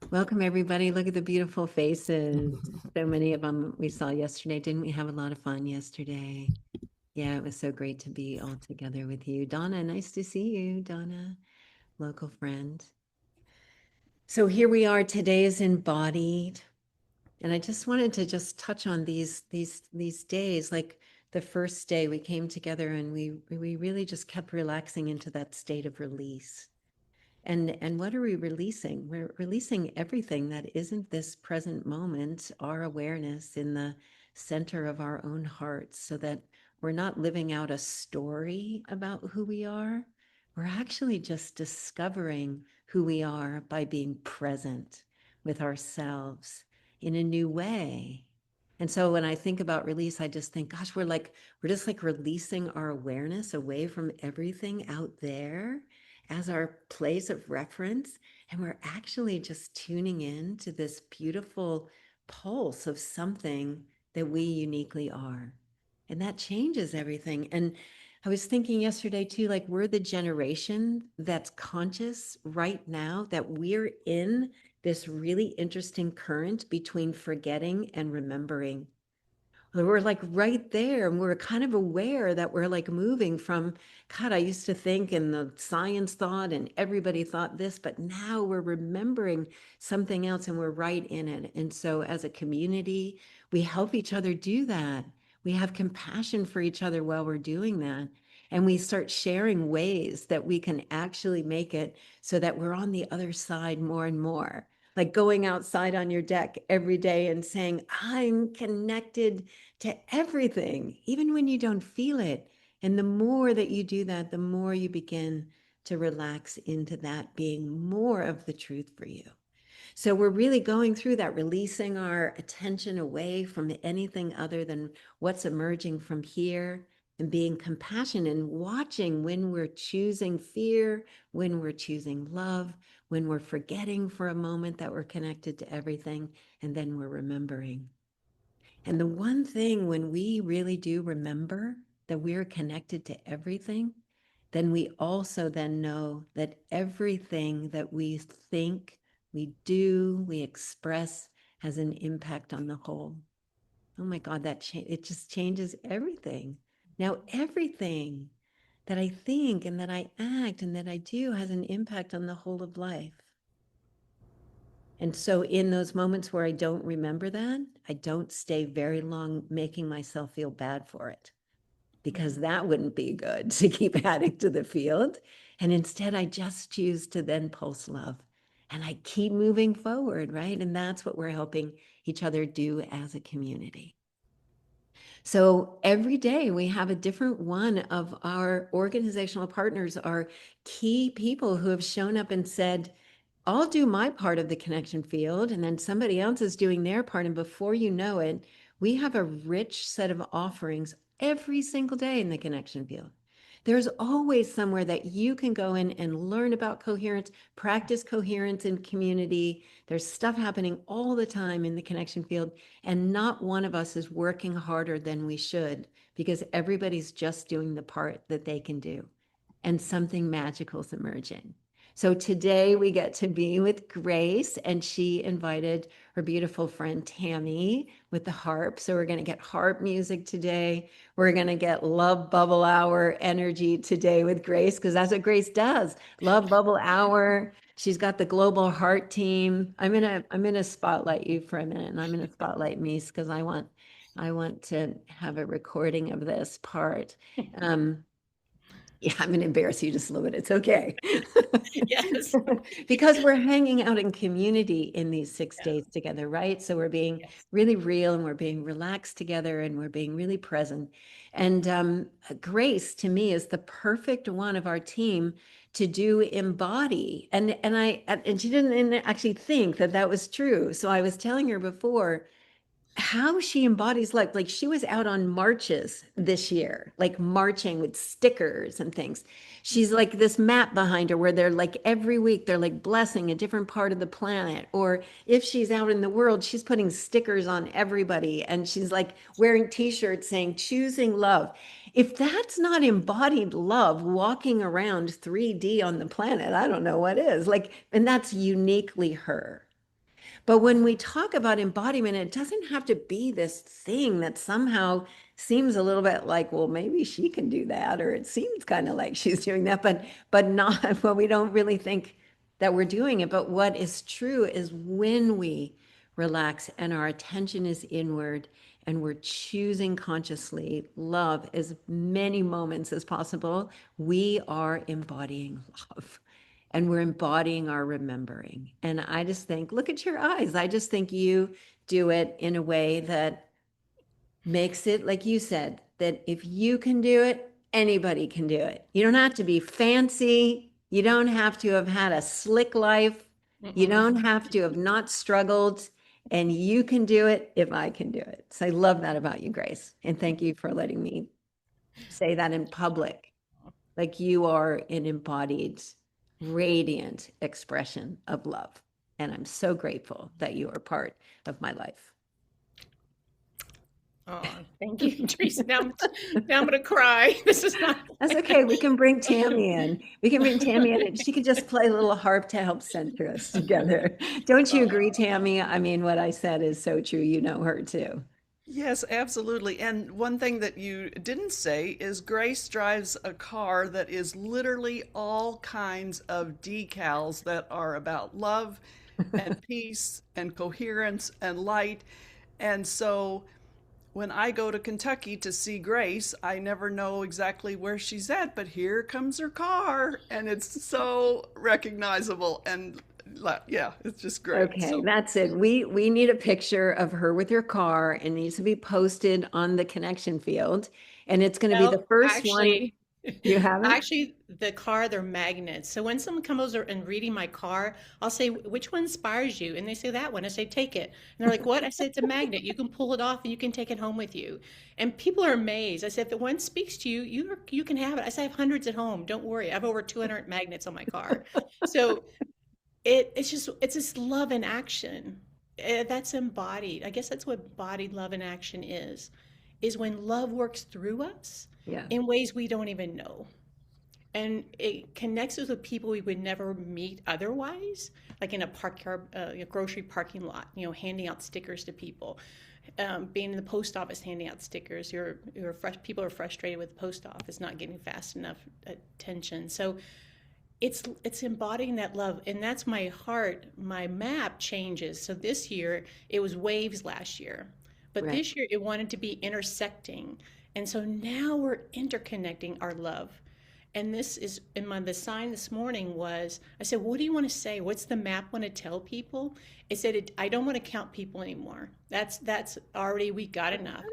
Welcome, everybody. Look at the beautiful faces. So many of them we saw yesterday. Didn't we have a lot of fun yesterday? Yeah, it was so great to be all together with you. Donna, nice to see you, Donna, local friend. So here we are. Today is embodied. And I just wanted to just touch on these days. Like the first day we came together and we really just kept relaxing into that state of release. And what are we releasing? We're releasing everything that isn't this present moment, our awareness in the center of our own hearts, so that we're not living out a story about who we are. We're actually just discovering who we are by being present with ourselves in a new way. And so when I think about release, I just think, gosh, we're just like releasing our awareness away from everything out there as our place of reference. And we're actually just tuning in to this beautiful pulse of something that we uniquely are. And that changes everything. And I was thinking yesterday too, like we're the generation that's conscious right now that we're in this really interesting current between forgetting and remembering. We're like right there, and we're kind of aware that we're like moving from, God, I used to think and the science thought and everybody thought this, but now we're remembering something else and we're right in it. And so as a community, we help each other do that. We have compassion for each other while we're doing that. And we start sharing ways that we can actually make it so that we're on the other side more and more. Like going outside on your deck every day and saying, I'm connected to everything, even when you don't feel it. And the more that you do that, the more you begin to relax into that being more of the truth for you. So we're really going through that, releasing our attention away from anything other than what's emerging from here and being compassionate and watching when we're choosing fear, when we're choosing love, when we're forgetting for a moment that we're connected to everything, and then we're remembering. And the one thing when we really do remember that we're connected to everything, then we also then know that everything that we think, we do, we express has an impact on the whole. Oh my God, it just changes everything. Now, everything that I think and that I act and that I do has an impact on the whole of life. And so in those moments where I don't remember that, I don't stay very long making myself feel bad for it, because that wouldn't be good to keep adding to the field. And instead, I just choose to then pulse love and I keep moving forward, right? And that's what we're helping each other do as a community. So every day we have a different one of our organizational partners, our key people who have shown up and said, I'll do my part of the connection field, and then somebody else is doing their part. And before you know it, we have a rich set of offerings every single day in the connection field. There's always somewhere that you can go in and learn about coherence, practice coherence in community. There's stuff happening all the time in the connection field, and not one of us is working harder than we should because everybody's just doing the part that they can do, and something magical is emerging. So today we get to be with Grace, and she invited her beautiful friend Tami with the harp. So we're going to get harp music today. We're going to get Love Bubble Hour energy today with Grace, because that's what Grace does. Love Bubble Hour. She's got the Global Heart team. I'm gonna spotlight you for a minute, and I'm gonna spotlight Mies because I want to have a recording of this part. Um, yeah, I'm going to embarrass you just a little bit. It's okay. Yes. Because we're hanging out in community in these 6 days Yes. together, right? So we're being Yes. really real and we're being relaxed together and we're being really present. And Grace, to me, is the perfect one of our team to do embody. And she didn't actually think that that was true. So I was telling her before how she embodies life. Like she was out on marches this year, like marching with stickers and things. She's like this map behind her where they're like every week they're like blessing a different part of the planet. Or if she's out in the world, she's putting stickers on everybody and she's like wearing t-shirts saying choosing love. If that's not embodied love walking around 3D on the planet, I don't know what is. Like, and that's uniquely her. But when we talk about embodiment, it doesn't have to be this thing that somehow seems a little bit like, well, maybe she can do that, or it seems kind of like she's doing that, but not, well, we don't really think that we're doing it. But what is true is when we relax and our attention is inward and we're choosing consciously love as many moments as possible, we are embodying love and we're embodying our remembering. And I just think, look at your eyes. I just think you do it in a way that makes it, like you said, that if you can do it, anybody can do it. You don't have to be fancy. You don't have to have had a slick life. You don't have to have not struggled. And you can do it if I can do it. So I love that about you, Grace. And thank you for letting me say that in public. Like you are an embodied, radiant expression of love. And I'm so grateful that you are part of my life. Oh, thank you, Teresa. Now I'm going to cry. This is not. That's okay. We can bring Tami in. We can bring Tami in and she can just play a little harp to help center us together. Don't you agree, Tami? I mean, what I said is so true. You know her too. Yes, absolutely. And one thing that you didn't say is Grace drives a car that is literally all kinds of decals that are about love and peace and coherence and light. And so when I go to Kentucky to see Grace, I never know exactly where she's at, but here comes her car, and it's so recognizable. And yeah, it's just great. Okay, So that's it. We need a picture of her with her car and needs to be posted on the connection field. And it's going to be Well, the first one. actually, You haven't? actually, the car, they're magnets. So when someone comes over and reading my car, I'll say, which one inspires you? And they say that one. I say, take it. And they're like, what? I say, it's a magnet. You can pull it off and you can take it home with you. And people are amazed. I said, if the one speaks to you, you can have it. I say, I have hundreds at home. Don't worry. I have over 200 magnets on my car. So it's just love in action. That's embodied. I guess that's what embodied love in action is when love works through us Yeah. in ways we don't even know. And it connects us with people we would never meet otherwise, like in a a grocery parking lot, handing out stickers to people. Being in the post office, handing out stickers. People are frustrated with the post office not getting fast enough attention. So it's embodying that love, and that's my heart. My map changes. So this year it was waves last year, but Right. this year it wanted to be intersecting, and so now we're interconnecting our love. And this is the sign this morning was, I said, what do you want to say? What's the map want to tell people? It said, I don't want to count people anymore. That's already, we got enough.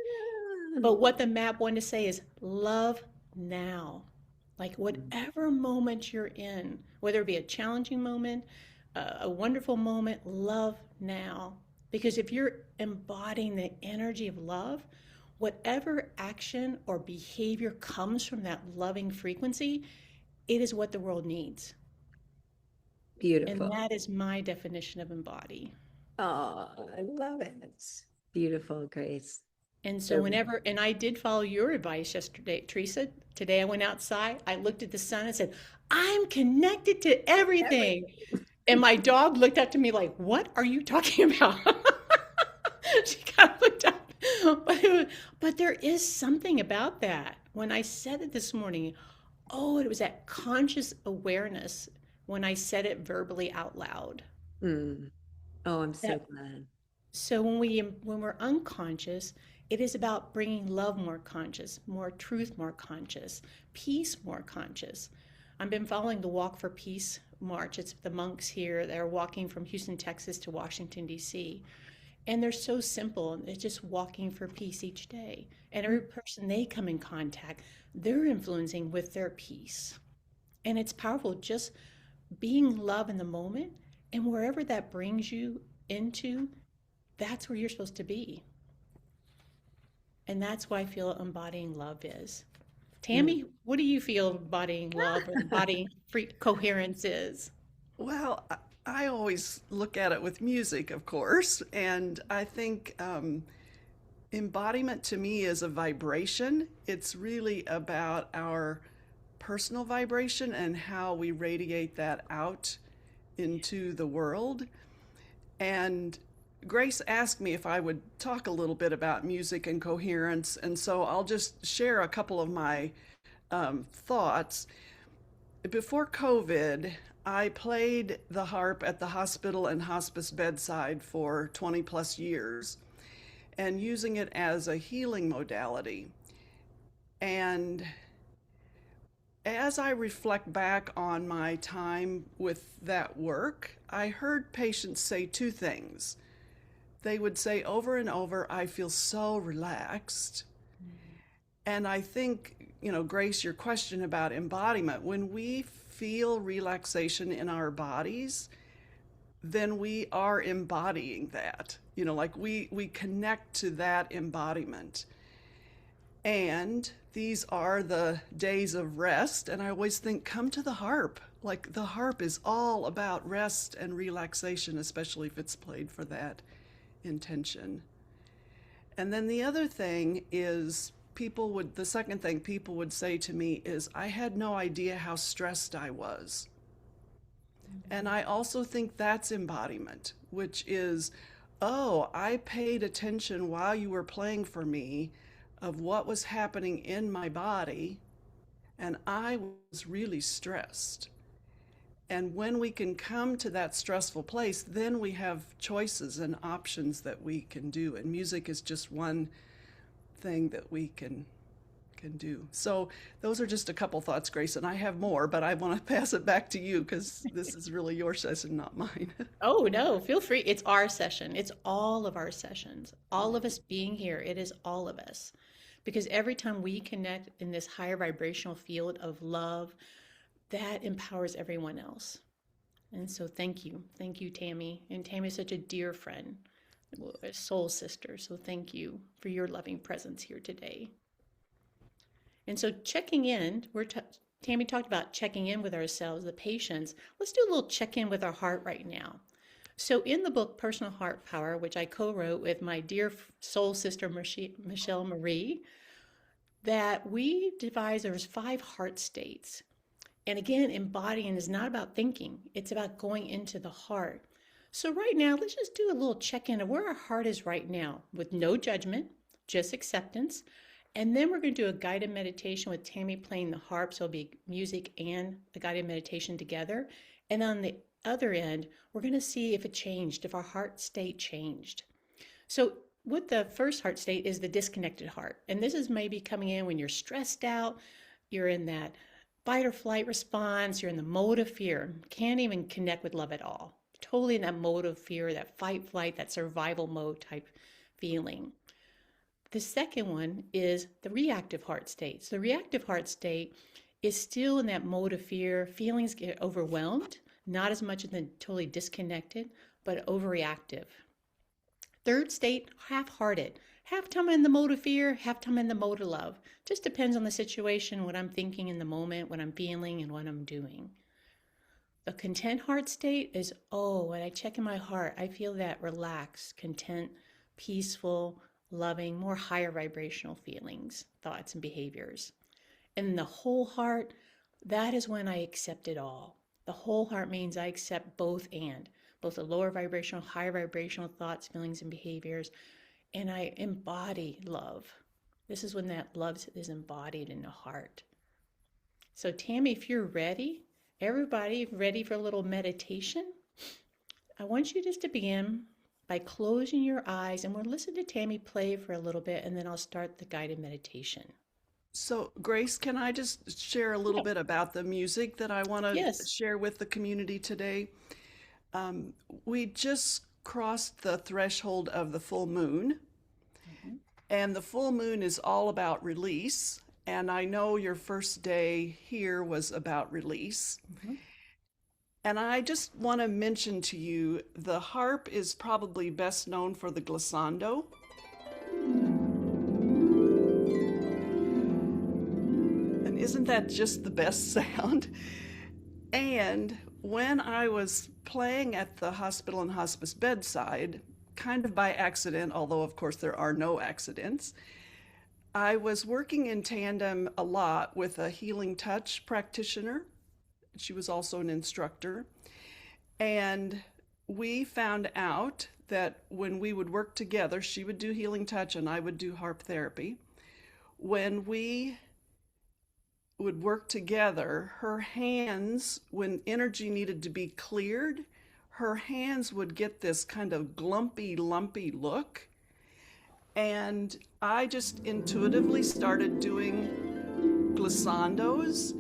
But what the map wanted to say is love now. Like whatever moment you're in, whether it be a challenging moment, a wonderful moment, love now. Because if you're embodying the energy of love, whatever action or behavior comes from that loving frequency, it is what the world needs. And Beautiful. that is my definition of embody. Oh, I love it. It's beautiful, Grace. And so So and I did follow your advice yesterday, Teresa. Today I went outside, I looked at the sun and said, I'm connected to everything. And my dog looked up to me like, what are you talking about? She kind of looked up. But there is something about that. When I said it this morning, oh, it was that conscious awareness when I said it verbally out loud. mm. Oh, I'm so That glad. So when we're unconscious, it is about bringing love more conscious, more truth more conscious, peace more conscious. I've been following the Walk for Peace march. It's the monks here. They're walking from Houston, Texas to Washington, D.C. And they're so simple. It's just walking for peace each day. And every person they come in contact, they're influencing with their peace. And it's powerful just being love in the moment. And wherever that brings you into, that's where you're supposed to be. And that's why I feel embodying love is. Mm. Tami, what do you feel embodying love or embodying free coherence is? well, I always look at it with music, of course, and I think embodiment to me is a vibration. It's really about our personal vibration and how we radiate that out into the world. And Grace asked me if I would talk a little bit about music and coherence, and so I'll just share a couple of my thoughts. Before COVID, I played the harp at the hospital and hospice bedside for 20 plus years and using it as a healing modality. And as I reflect back on my time with that work, I heard patients say two things. They would say over and over, I feel so relaxed. And I think, Grace, your question about embodiment, when we feel relaxation in our bodies, then we are embodying that. Like we connect to that embodiment. And these are the days of rest. And I always think, come to the harp. Like the harp is all about rest and relaxation, especially if it's played for that intention. And then the other thing is the second thing people would say to me is, I had no idea how stressed I was. And I also think that's embodiment, which is, oh, I paid attention while you were playing for me of what was happening in my body, and I was really stressed. And when we can come to that stressful place, then we have choices and options that we can do. And music is just one thing that we can do. So those are just a couple thoughts, Grace, and I have more, but I want to pass it back to you because this is really your session, not mine. Oh, no, feel free. It's our session. It's all of our sessions. All of us being here, it is all of us. Because every time we connect in this higher vibrational field of love, that empowers everyone else. And so thank you. Thank you, Tami. And Tami is such a dear friend, a soul sister. So thank you for your loving presence here today. And so checking in, Tami talked about checking in with ourselves, the patients. Let's do a little check-in with our heart right now. So in the book, Personal Heart Power, which I co-wrote with my dear soul sister, Michelle Marie, that we devised, there's 5 heart states. And again, embodying is not about thinking. It's about going into the heart. So right now, let's just do a little check-in of where our heart is right now with no judgment, just acceptance. And then we're going to do a guided meditation with Tami playing the harp. So it'll be music and a guided meditation together. And on the other end, we're going to see if it changed, if our heart state changed. So with the first heart state is the disconnected heart. And this is maybe coming in when you're stressed out, you're in that fight or flight response, you're in the mode of fear, can't even connect with love at all. Totally in that mode of fear, that fight, flight, that survival mode type feeling. The second one is the reactive heart state. So the reactive heart state is still in that mode of fear. Feelings get overwhelmed, not as much as the totally disconnected, but overreactive. Third state, half-hearted. Half time in the mode of fear, half time in the mode of love. Just depends on the situation, what I'm thinking in the moment, what I'm feeling, and what I'm doing. The content heart state is, when I check in my heart, I feel that relaxed, content, peaceful, loving, more higher vibrational feelings, thoughts, and behaviors. And the whole heart, that is when I accept it all. The whole heart means I accept both the lower vibrational, higher vibrational thoughts, feelings, and behaviors, and I embody love. This is when that love is embodied in the heart. So Tami, if you're ready, everybody ready for a little meditation? I want you just to begin by closing your eyes, and we'll listen to Tami play for a little bit, and then I'll start the guided meditation. So, Grace, can I just share a little bit about the music that I want to share with the community today? We just crossed the threshold of the full moon, and the full moon is all about release. And I know your first day here was about release. And I just want to mention to you, the harp is probably best known for the glissando. And isn't that just the best sound? And when I was playing at the hospital and hospice bedside, kind of by accident, although of course there are no accidents, I was working in tandem a lot with a healing touch practitioner. She was also an instructor. And we found out that when we would work together, she would do healing touch and I would do harp therapy. When we would work together, her hands, when energy needed to be cleared, her hands would get this kind of glumpy, lumpy look. And I just intuitively started doing glissandos.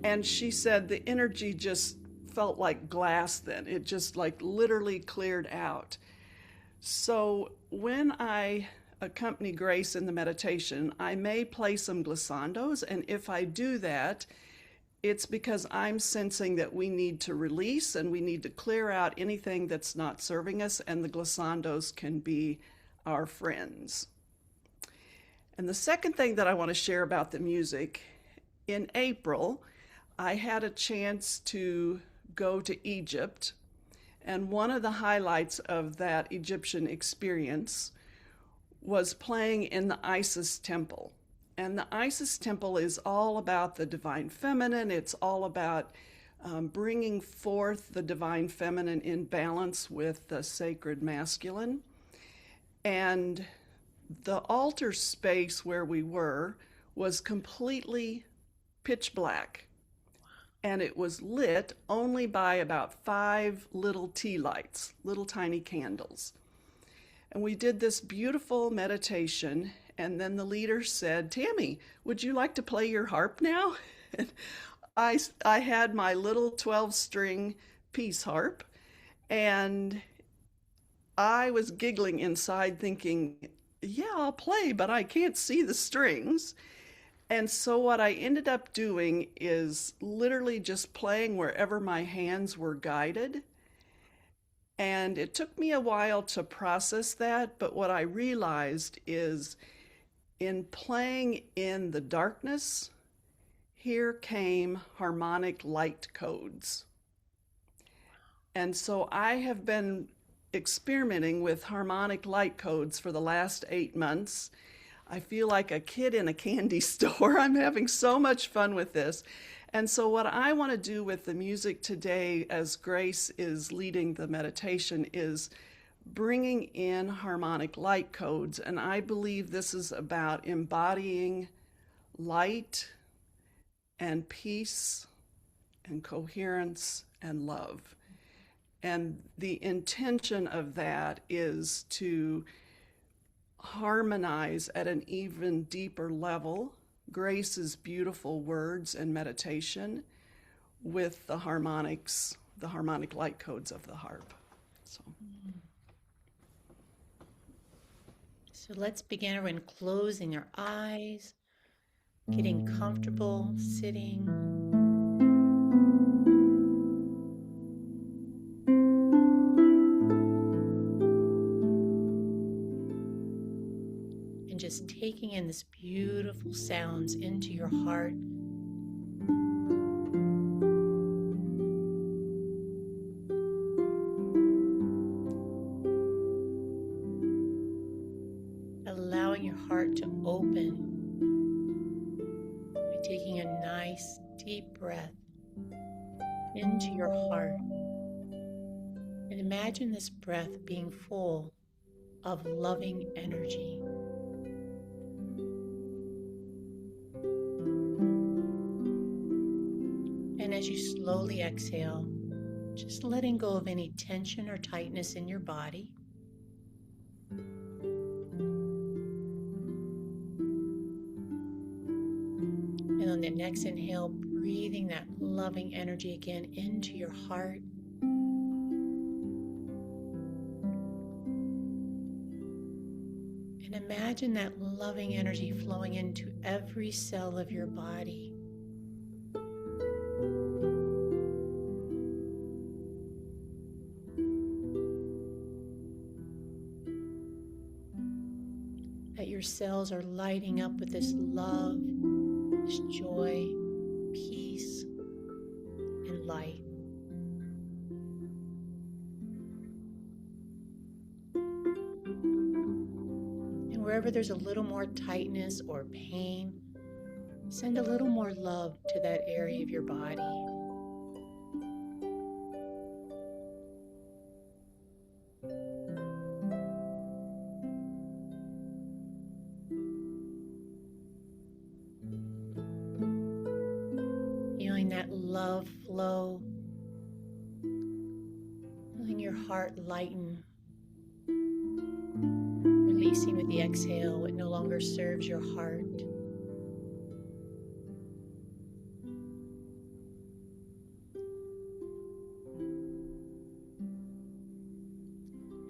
And she said the energy just felt like glass then. It just like literally cleared out. So when I accompany Grace in the meditation, I may play some glissandos. And if I do that, it's because I'm sensing that we need to release and we need to clear out anything that's not serving us, and the glissandos can be our friends. And the second thing that I want to share about the music, in April, I had a chance to go to Egypt, and one of the highlights of that Egyptian experience was playing in the Isis temple. And the Isis temple is all about the divine feminine. It's all about bringing forth the divine feminine in balance with the sacred masculine. And the altar space where we were was completely pitch black. And it was lit only by about 5 little tea lights, little tiny candles. And we did this beautiful meditation, and then the leader said, "Tami, would you like to play your harp now?" And I had my little 12-string piece harp, and I was giggling inside thinking, yeah, I'll play, but I can't see the strings. And so what I ended up doing is literally just playing wherever my hands were guided. And it took me a while to process that, but what I realized is in playing in the darkness, here came harmonic light codes. And so I have been experimenting with harmonic light codes for the last 8 months. I feel like a kid in a candy store. I'm having so much fun with this. And so what I want to do with the music today, as Grace is leading the meditation, is bringing in harmonic light codes. And I believe this is about embodying light and peace and coherence and love. And the intention of that is to harmonize at an even deeper level Grace's beautiful words and meditation with the harmonics, the harmonic light codes of the harp. So let's begin everyone closing your eyes, getting comfortable, sitting. Just taking in this beautiful sounds into your heart. Allowing your heart to open by taking a nice deep breath into your heart. And imagine this breath being full of loving energy. And as you slowly exhale, just letting go of any tension or tightness in your body. And on the next inhale, breathing that loving energy again into your heart. And imagine that loving energy flowing into every cell of your body. That your cells are lighting up with this love, this joy, peace, and light. And wherever there's a little more tightness or pain, send a little more love to that area of your body. love flow, feeling your heart lighten, releasing with the exhale what no longer serves your heart.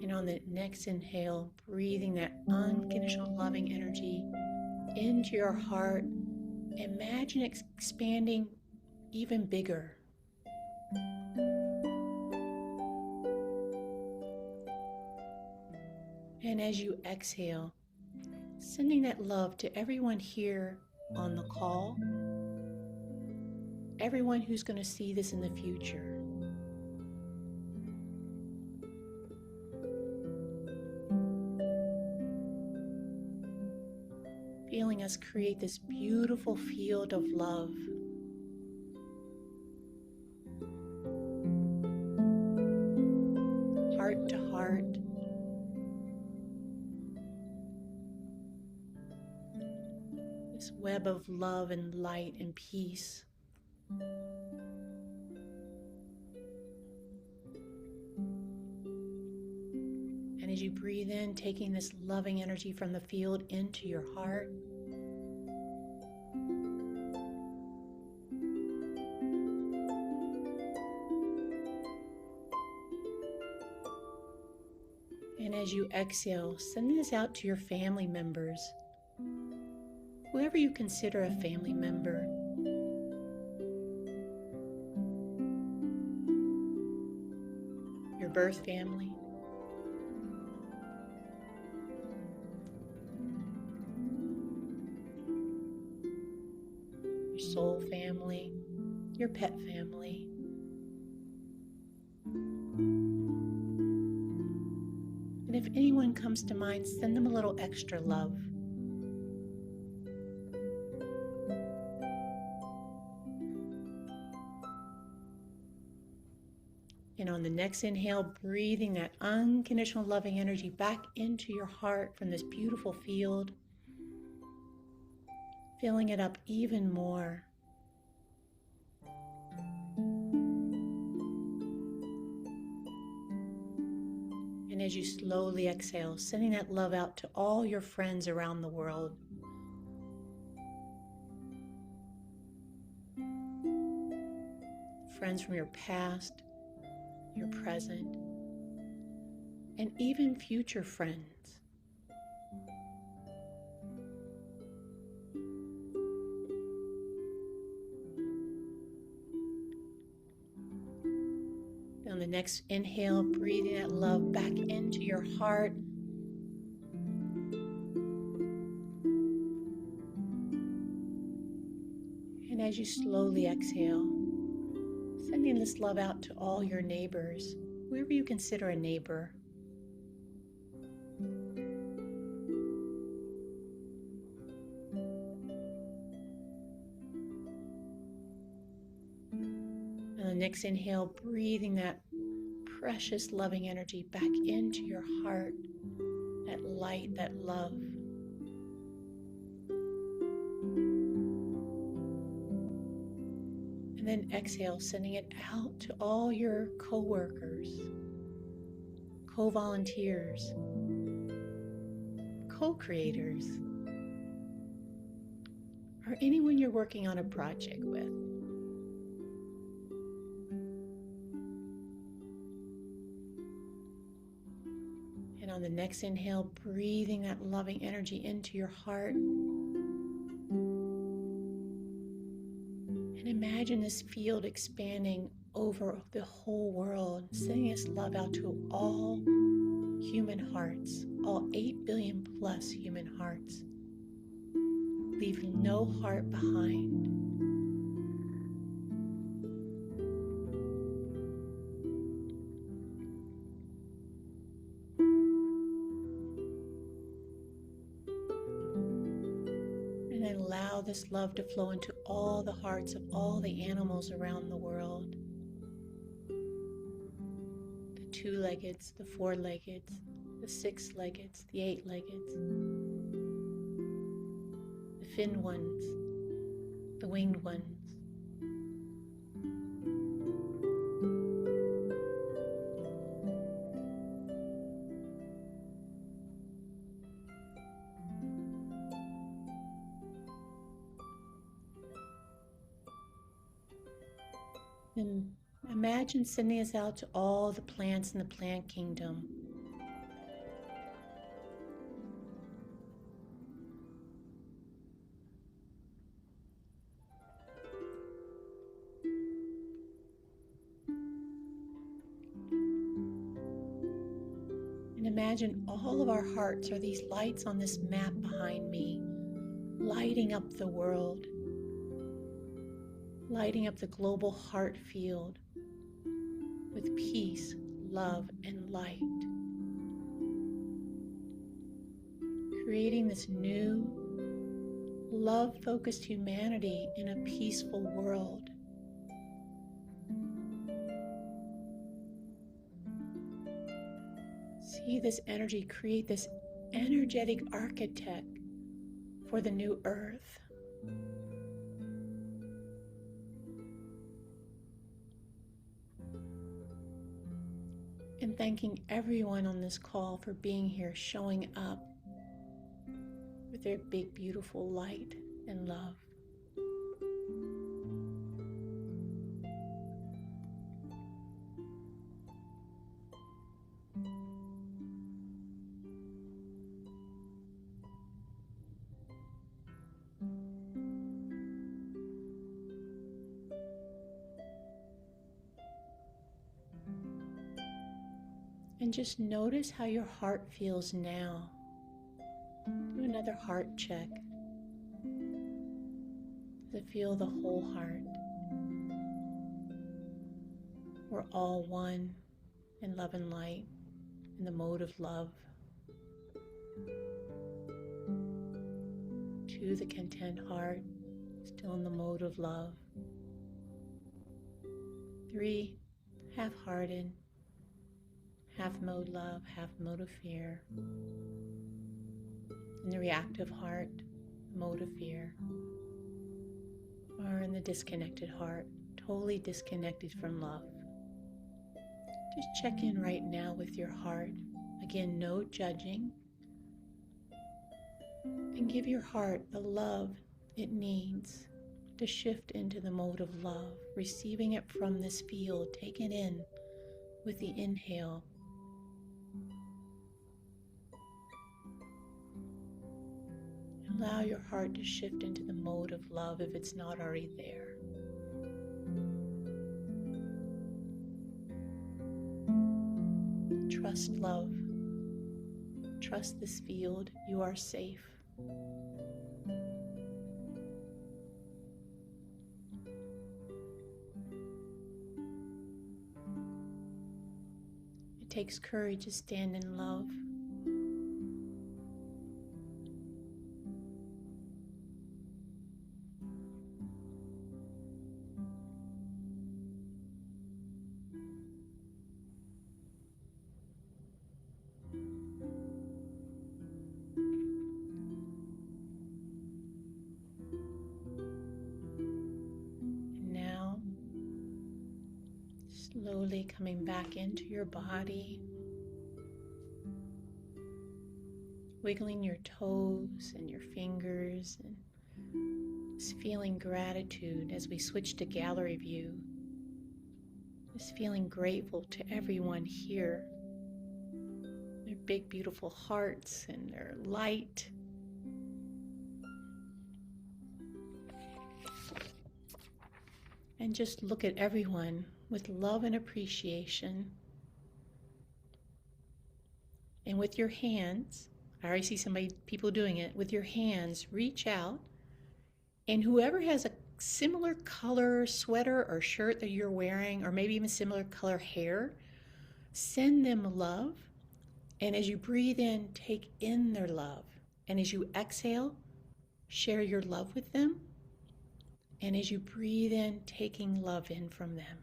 And on the next inhale, breathing that unconditional loving energy into your heart. Imagine it expanding even bigger. And as you exhale, sending that love to everyone here on the call, everyone who's going to see this in the future. Feeling us create this beautiful field of love. Heart to heart. This web of love and light and peace. And as you breathe in, taking this loving energy from the field into your heart. And as you exhale, send this out to your family members, whoever you consider a family member. Your birth family. Your soul family. Your pet family. And if anyone comes to mind, send them a little extra love. And on the next inhale, breathing that unconditional loving energy back into your heart from this beautiful field, filling it up even more. And as you slowly exhale, sending that love out to all your friends around the world. Friends from your past, your present, and even future friends. On the next inhale, breathing that love back into your heart. And as you slowly exhale, sending this love out to all your neighbors, whoever you consider a neighbor. And the next inhale, breathing that precious loving energy back into your heart, that light, that love. And then exhale, sending it out to all your co-workers, co-volunteers, co-creators, or anyone you're working on a project with. And on the next inhale, breathing that loving energy into your heart. And imagine this field expanding over the whole world, sending this love out to all human hearts, all 8 billion plus human hearts. Leave no heart behind. And then allow this love to flow into all the hearts of all the animals around the world. The 2-leggeds, the 4-leggeds, the 6-leggeds, the 8-leggeds, the finned ones, the winged ones, Imagine sending this out to all the plants in the plant kingdom. And imagine all of our hearts are these lights on this map behind me, lighting up the world, lighting up the global heart field with peace, love, and light. Creating this new, love-focused humanity in a peaceful world. See this energy create this energetic architect for the new earth. And thanking everyone on this call for being here, showing up with their big, beautiful light and love. And just notice how your heart feels now. Do another heart check. Does it feel the whole heart? We're all one in love and light, in the mode of love. 2, the content heart, still in the mode of love. 3, half-hearted, half mode love, half mode of fear. In the reactive heart, mode of fear. Or in the disconnected heart, totally disconnected from love. Just check in right now with your heart. Again, no judging. And give your heart the love it needs to shift into the mode of love, receiving it from this field, take it in with the inhale. Allow your heart to shift into the mode of love if it's not already there. Trust love. Trust this field. You are safe. It takes courage to stand in love. Slowly coming back into your body, wiggling your toes and your fingers, and just feeling gratitude as we switch to gallery view. Just feeling grateful to everyone here, their big, beautiful hearts and their light. And just look at everyone with love and appreciation. And with your hands, I already see people doing it, with your hands, reach out, and whoever has a similar color sweater or shirt that you're wearing, or maybe even similar color hair, send them love. And as you breathe in, take in their love. And as you exhale, share your love with them. And as you breathe in, taking love in from them.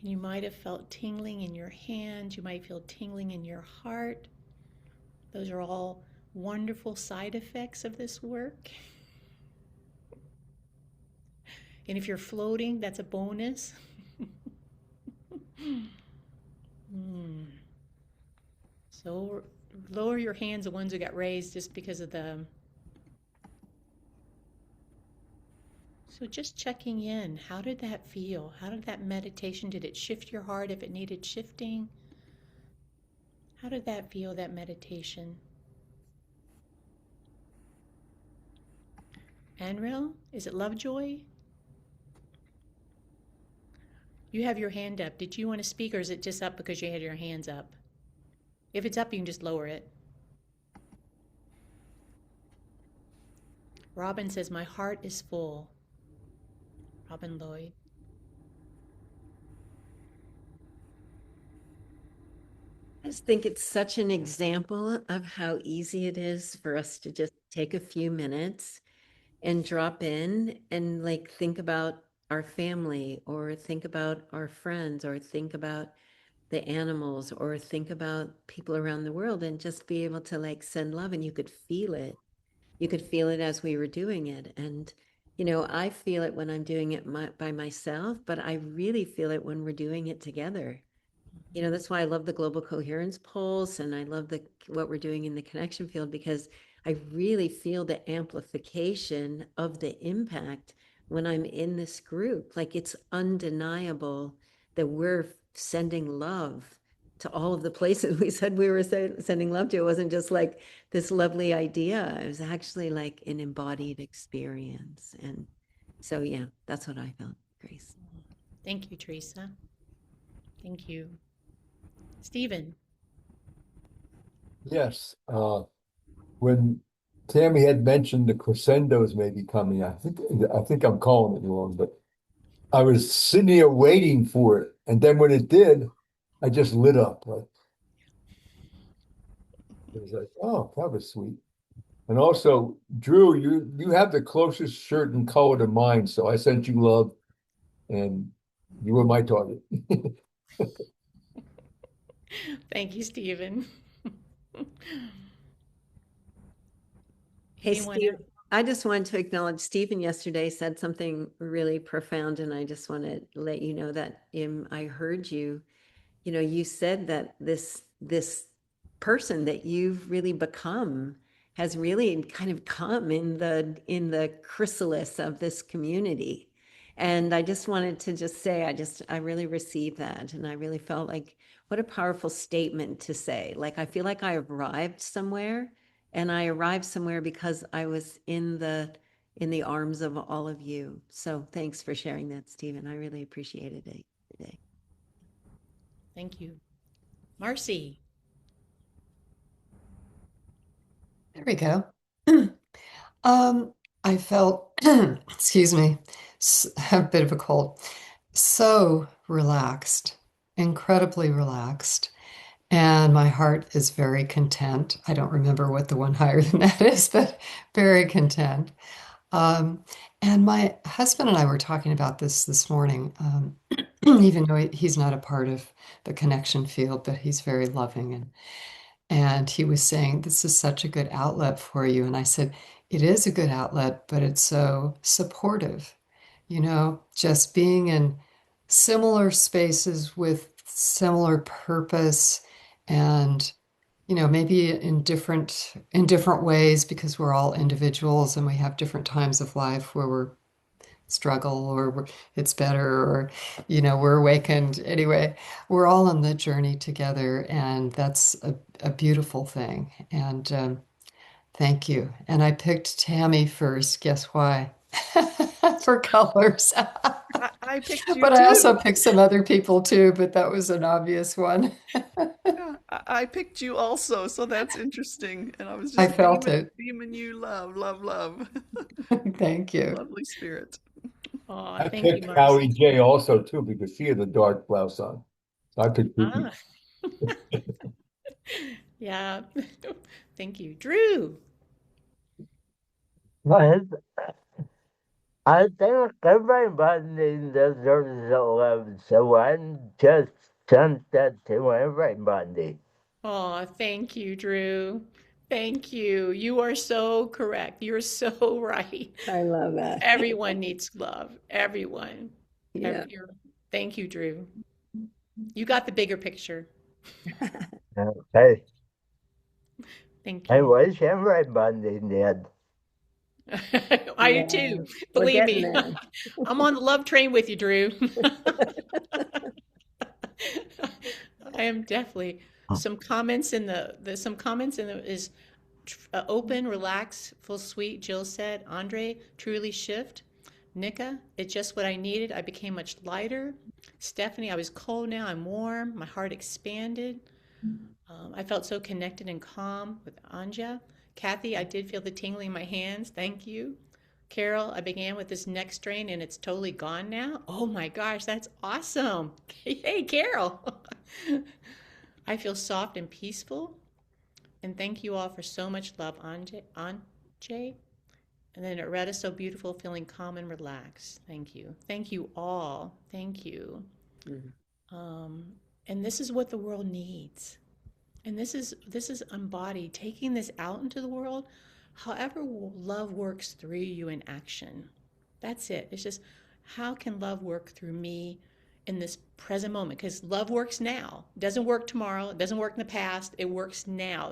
And you might have felt tingling in your hands. You might feel tingling in your heart. Those are all wonderful side effects of this work. And if you're floating, that's a bonus. Mm. So lower your hands, the ones who got raised just because of the... So just checking in, how did that feel? How did that meditation, did it shift your heart if it needed shifting? How did that feel, that meditation? Anril, is it Lovejoy? You have your hand up. Did you want to speak, or is it just up because you had your hands up? If it's up, you can just lower it. Robin says, my heart is full. Robin Lloyd. I just think it's such an example of how easy it is for us to just take a few minutes and drop in and like think about our family or think about our friends or think about the animals or think about people around the world and just be able to like send love. And you could feel it. You could feel it as we were doing it. And, I feel it when I'm doing it by myself, but I really feel it when we're doing it together. That's why I love the global coherence pulse and I love what we're doing in the connection field, because I really feel the amplification of the impact when I'm in this group. Like it's undeniable that we're sending love to all of the places we said we were sending love to. It wasn't just like this lovely idea. It was actually like an embodied experience. And so, yeah, that's what I felt, Grace. Thank you, Teresa. Thank you. Stephen. Yes. When Tammy had mentioned the crescendos may be coming, I think I'm calling it wrong, but I was sitting here waiting for it, and then when it did, I just lit up. Like it was like, oh, that was sweet. And also, Drew, you have the closest shirt and color to mine, so I sent you love, and you were my target. Thank you, Stephen. Hey, Anyone Steve, else? I just wanted to acknowledge Stephen yesterday said something really profound, and I just want to let you know that I heard you. You said that this person that you've really become has really kind of come in the chrysalis of this community. And I just wanted to just say, I really received that. And I really felt like what a powerful statement to say. Like, I feel like I arrived somewhere, and I arrived somewhere because I was in the arms of all of you. So thanks for sharing that, Stephen. I really appreciated it today. Thank you. Marcy. There we go. I felt, excuse me, a bit of a cold. So relaxed, incredibly relaxed. And my heart is very content. I don't remember what the one higher than that is, but very content. Um, and my husband and I were talking about this morning, even though he's not a part of the connection field, but he's very loving and he was saying, this is such a good outlet for you. And I said, it is a good outlet, but it's so supportive, just being in similar spaces with similar purpose and, maybe in different ways because we're all individuals and we have different times of life where we're struggle or it's better or we're awakened anyway. We're all on the journey together, and that's a beautiful thing. And thank you. And I picked Tammy first. Guess why? For colors. I picked you But I also too. picked some other people too, but that was an obvious one. Yeah, I picked you also, so that's interesting. And I was I just felt it. beaming you love, love, love. Thank you. Lovely spirit. Oh, I thank you, picked Howie Marcy. J also too because she had a dark blouse on. So I picked two Ah, people. yeah. Thank you. Drew. Well, I think everybody deserves love, so I just sent that to everybody. Oh, thank you, Drew. Thank you. You are so correct. You're so right. I love that. Everyone needs love. Everyone. Yeah. Thank you, Drew. You got the bigger picture. Hey, Thank I you. wish everybody did. I do Yeah. too. We're Believe getting me. there. I'm on the love train with you, Drew. I am definitely some comments in some comments in the is open, relax, full sweet. Jill said, Andre, truly shift. Nika, it's just what I needed. I became much lighter. Stephanie, I was cold now. I'm warm. My heart expanded. I felt so connected and calm with Anja. Kathy, I did feel the tingling in my hands. Thank you. Carol, I began with this neck strain and it's totally gone now. Oh my gosh, that's awesome. Hey, Carol. I feel soft and peaceful. And thank you all for so much love, Anje. Anje. And then Loretta, so beautiful, feeling calm and relaxed. Thank you. Thank you all. Thank you. Mm. And this is what the world needs. And this is embodied, taking this out into the world, however love works through you in action. That's it. It's just how can love work through me in this present moment? Because love works now. It doesn't work tomorrow. It doesn't work in the past. It works now.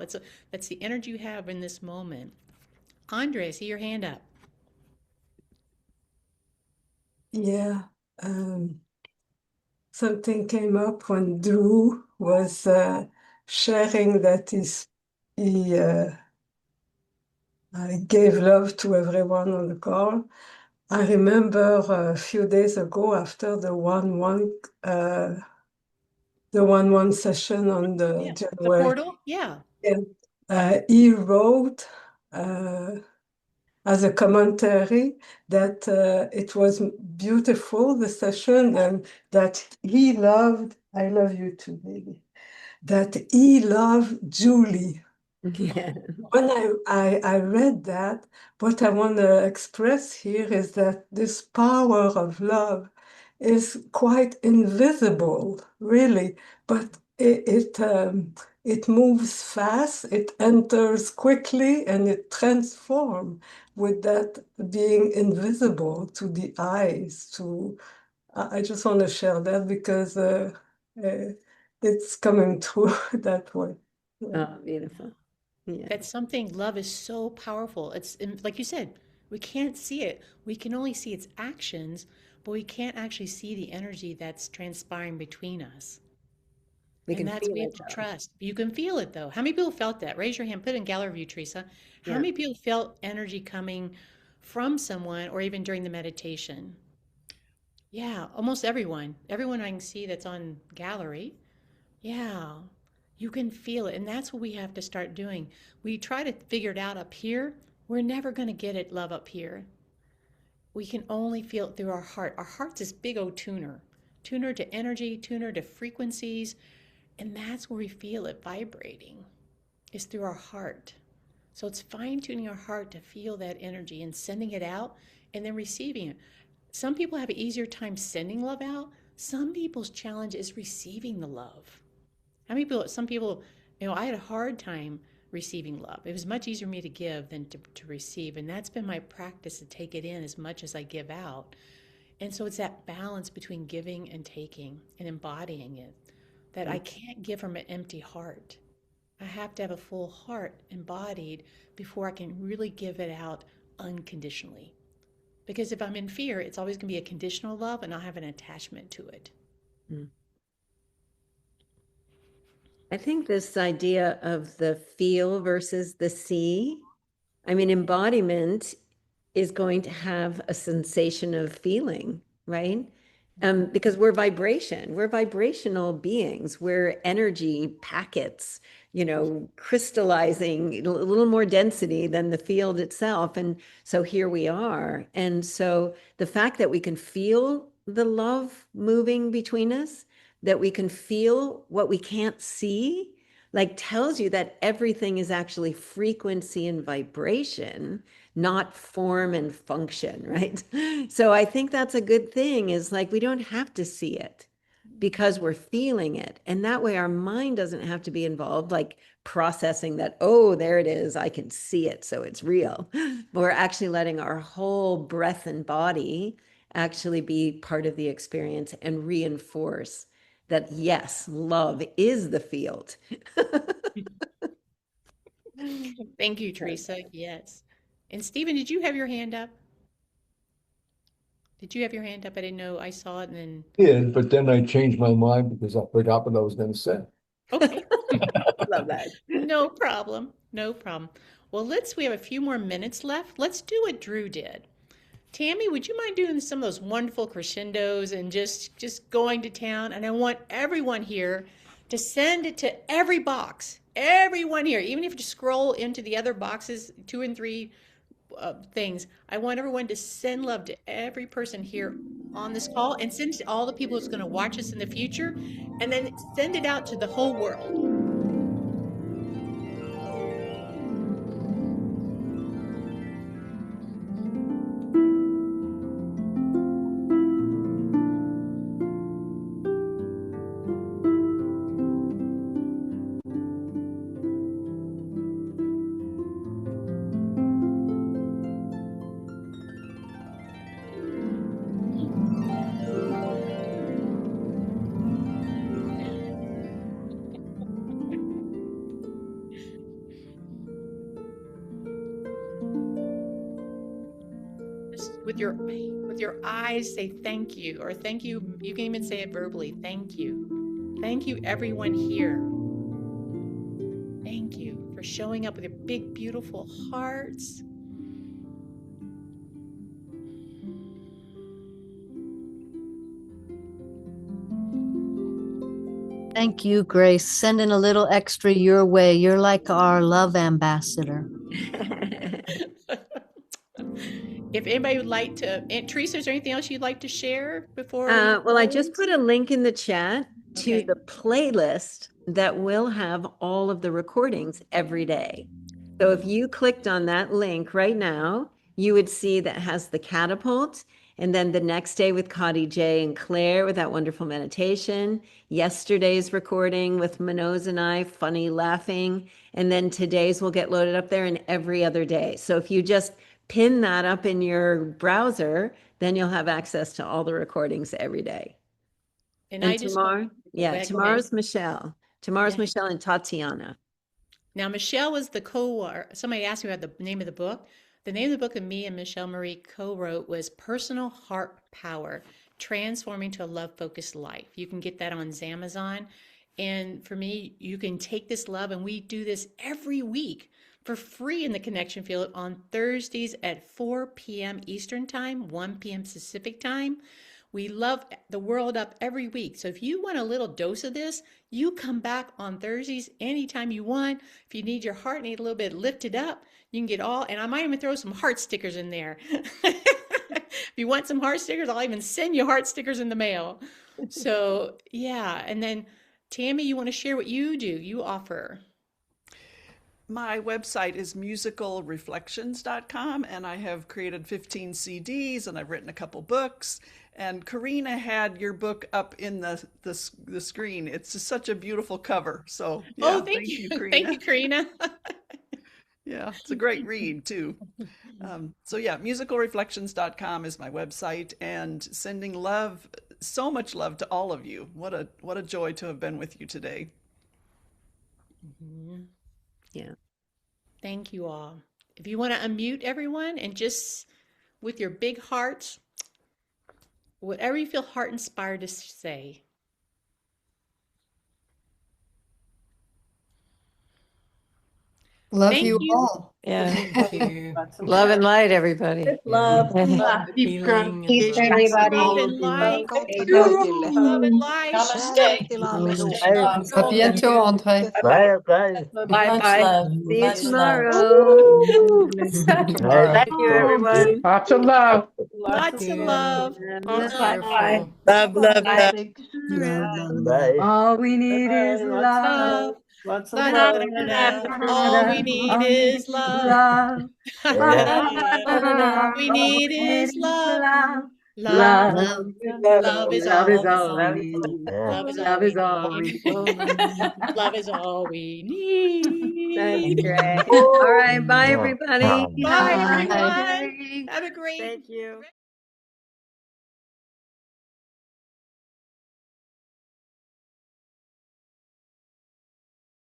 That's the energy you have in this moment. Andre, I see your hand up. Yeah, something came up when Drew was sharing that he gave love to everyone on the call. I remember a few days ago after the 1-1 session on the Yeah. The January, portal? Yeah. he wrote as a commentary that it was beautiful, the session, and that he loved, I love you too, baby, that he loved Julie. Yeah. When I read that, what I want to express here is that this power of love is quite invisible, really, but it moves fast, it enters quickly, and it transforms with that being invisible to the eyes. I just want to share that because it's coming through that way. Yeah. Oh, beautiful. Yeah. That's something, love is so powerful. Like you said, we can't see it. We can only see its actions, but we can't actually see the energy that's transpiring between us. We And can that's feel we have it to though. trust. You can feel it though. How many people felt that? Raise your hand, put it in gallery view, Teresa. How Yeah. many people felt energy coming from someone or even during the meditation? Yeah, almost everyone. Everyone I can see that's on gallery. Yeah, you can feel it. And that's what we have to start doing. We try to figure it out up here. We're never going to get it, love, up here. We can only feel it through our heart. Our heart's this big old tuner, tuner to energy, tuner to frequencies. And that's where we feel it vibrating, is through our heart. So it's fine tuning our heart to feel that energy and sending it out and then receiving it. Some people have an easier time sending love out. Some people's challenge is receiving the love. How many people, some people, I had a hard time receiving love. It was much easier for me to give than to receive. And that's been my practice, to take it in as much as I give out. And so it's that balance between giving and taking and embodying it, that I can't give from an empty heart. I have to have a full heart embodied before I can really give it out unconditionally. Because if I'm in fear, it's always going to be a conditional love and I'll have an attachment to it. Mm. I think this idea of the feel versus the see, I mean, embodiment is going to have a sensation of feeling, right? Because we're vibrational beings, we're energy packets, crystallizing a little more density than the field itself. And so here we are. And so the fact that we can feel the love moving between us, that we can feel what we can't see, like tells you that everything is actually frequency and vibration, not form and function, right? So I think that's a good thing, is like we don't have to see it because we're feeling it. And that way our mind doesn't have to be involved, like processing that, oh, there it is, I can see it, so it's real. But we're actually letting our whole breath and body actually be part of the experience and reinforce that, yes, love is the field. Thank you, Teresa. Yes. And Stephen, did you have your hand up? Did you have your hand up? I didn't know. I saw it and then. Did, but then I changed my mind because I forgot what I was going to say. Okay. Love that. No problem. No problem. Well, we have a few more minutes left. Let's do what Drew did. Tami, would you mind doing some of those wonderful crescendos and just going to town? And I want everyone here to send it to every box. Everyone here, even if you scroll into the other boxes, 2 and 3 things, I want everyone to send love to every person here on this call, and send to all the people who's going to watch us in the future, and then send it out to the whole world. With your eyes, say thank you, or thank you. You can even say it verbally. Thank you. Thank you, everyone here. Thank you for showing up with your big, beautiful hearts. Thank you, Grace. Sending a little extra your way. You're like our love ambassador. If anybody would like to, Teresa, is there anything else you'd like to share before? Well, I just put a link in the chat to Okay. the playlist that will have all of the recordings every day. So if you clicked on that link right now, you would see that has the Catapult, and then the next day with Cotty J and Claire with that wonderful meditation, yesterday's recording with Manoz and I, funny laughing, and then today's will get loaded up there, and every other day. So if you just pin that up in your browser, then you'll have access to all the recordings every day. And tomorrow, tomorrow's Michelle. Tomorrow's Michelle and Tatiana. Now, Michelle was somebody asked me about the name of the book. The name of the book that me and Michelle Marie co-wrote was Personal Heart Power, Transforming to a Love-Focused Life. You can get that on Amazon. And for me, you can take this love, and we do this every week for free in the Connection Field on Thursdays at 4 p.m. Eastern Time, 1 p.m. Pacific Time. We love the world up every week. So if you want a little dose of this, you come back on Thursdays anytime you want. If you need your heart need a little bit lifted up, you can get all, and I might even throw some heart stickers in there. If you want some heart stickers, I'll even send you heart stickers in the mail. So yeah, and then Tami, you want to share what you do, you offer? My website is musicalreflections.com, and I have created 15 CDs, and I've written a couple books. And Karina had your book up in the screen. It's just such a beautiful cover. So yeah, thank you, Karina. Thank you, Karina. Yeah, it's a great read too. So yeah, musicalreflections.com is my website, and sending love, so much love to all of you. What a joy to have been with you today. Mm-hmm. Yeah. Thank you all. If you want to unmute everyone and just with your big hearts, whatever you feel heart inspired to say. Love Thank you you. all. Yeah. Thank you. Love and light, everybody. Love. Peace Love and light. Love and light. À bientôt, André. Bye, guys. Bye. See you Much tomorrow. Bye. Thank you, everyone. Lots of love. Lots of love. Love, love, love. Bye. All we need is love. Love. Lots of La da love. da da da. All we need is love. Da da da da da da. We need is love. Love. Love, Love is Love is all we all we need. need. Love is all Love we is all need. we need. Love is all we That's need. great. All right. Bye, Yeah. everybody. Bye, Bye. everyone. Bye. Have a great Thank you.